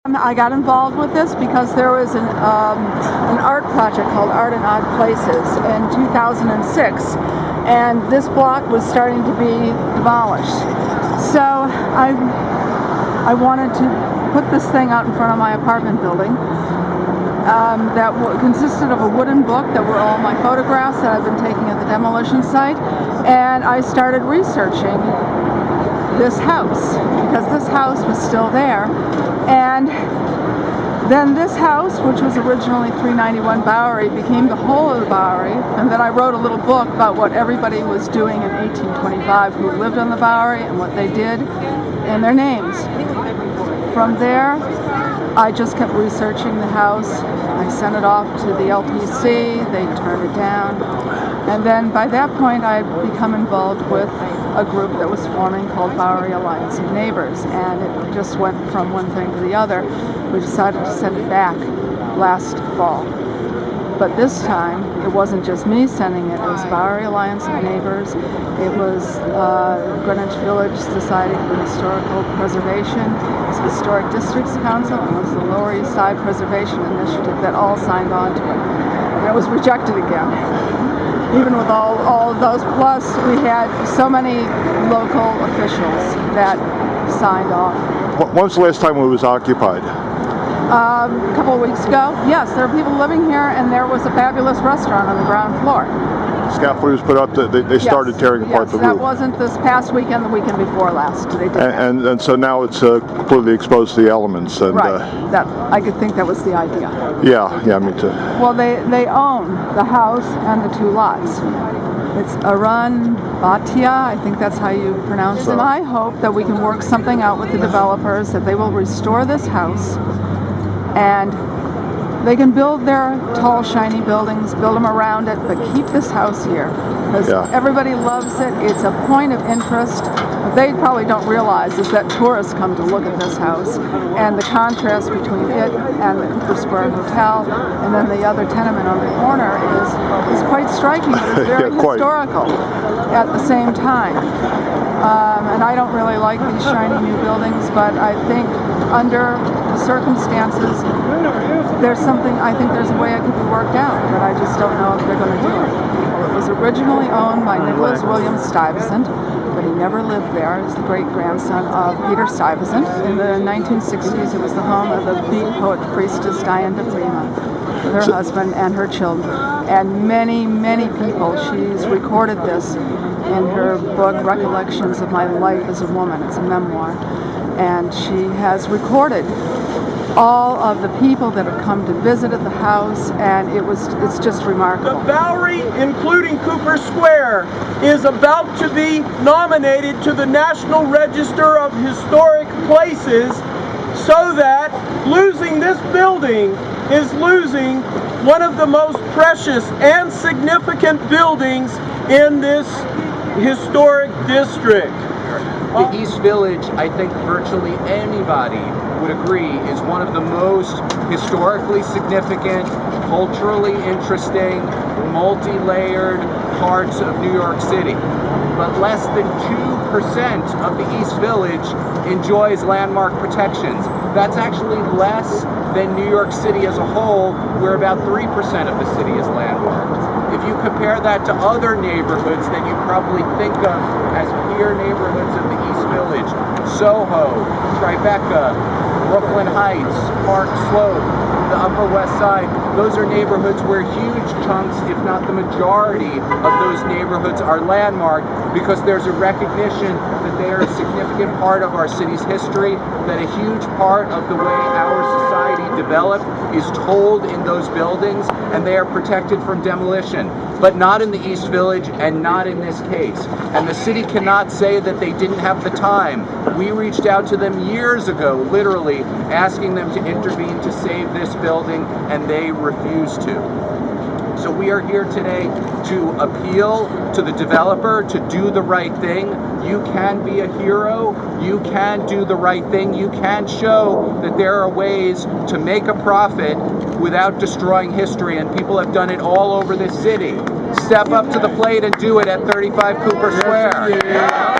I got involved with this because there was an art project called Art in Odd Places in 2006, and this block was starting to be demolished. So I wanted to put this thing out in front of my apartment building that consisted of a wooden book that were all my photographs that I've been taking at the demolition site, and I started researching this house because this house was still there. And then this house, which was originally 391 Bowery, became the whole of the Bowery. And then I wrote a little book about what everybody was doing in 1825 who lived on the Bowery and what they did and their names. From there, I just kept researching the house. I sent it off to the LPC. They turned it down. And then by that point, I had become involved with a group that was forming called Bowery Alliance of Neighbors, and it just went from one thing to the other. We decided to send it back last fall. But this time, it wasn't just me sending it. It was Bowery Alliance of Neighbors. It was Greenwich Village Society for Historical Preservation. It was Historic Districts Council, and it was the Lower East Side Preservation Initiative that all signed on to it. And it was rejected again. Even with all of those, plus we had so many local officials that signed off. When was the last time it was occupied? A couple of weeks ago. Yes, there are people living here, and there was a fabulous restaurant on the ground floor. Scaffolding was put up. They started tearing apart the roof. That wasn't this past weekend. The weekend before last. They did and so now it's completely exposed to the elements. And, right. That I could think that was the idea. Yeah, me too. Well, they own the house and the two lots. It's Arun, Bhatia, I think that's how you pronounce it. And I hope that we can work something out with the developers, that they will restore this house and they can build their tall, shiny buildings, build them around it, but keep this house here. Because everybody loves it. It's a point of interest. What they probably don't realize is that tourists come to look at this house, and the contrast between it and the Cooper Square Hotel, and then the other tenement on the corner is quite striking. It's very historical at the same time. And I don't really like these shiny new buildings, but I think under the circumstances, I think there's a way it could be worked out, but I just don't know if they're going to do it. It was originally owned by Nicholas William Stuyvesant, but he never lived there. He's the great-grandson of Peter Stuyvesant. In the 1960s, it was the home of the beat poet priestess Diane de Prima, her husband and her children, and many, many people. She's recorded this in her book, Recollections of My Life as a Woman. It's a memoir. And she has recorded all of the people that have come to visit at the house, and it's just remarkable. The Bowery, including Cooper Square, is about to be nominated to the National Register of Historic Places, so that losing this building is losing one of the most precious and significant buildings in this historic district. The East Village, I think virtually anybody would agree, is one of the most historically significant, culturally interesting, multi-layered parts of New York City. But less than 2% of the East Village enjoys landmark protections. That's actually less than New York City as a whole, where about 3% of the city is landmarked. If you compare that to other neighborhoods that you probably think of as peer neighborhoods of the East Village, Soho, Tribeca, Brooklyn Heights, Park Slope, the Upper West Side, those are neighborhoods where huge chunks, if not the majority of those neighborhoods are landmarked, because there's a recognition that they are a significant part of our city's history, that a huge part of the way our society developed is told in those buildings, and they are protected from demolition. But not in the East Village, and not in this case. And the city cannot say that they didn't have the time. We reached out to them years ago, literally, asking them to intervene to save this building, and they refused to. So we are here today to appeal to the developer to do the right thing. You can be a hero. You can do the right thing. You can show that there are ways to make a profit without destroying history, and people have done it all over this city. Step up to the plate and do it at 35 Cooper Square.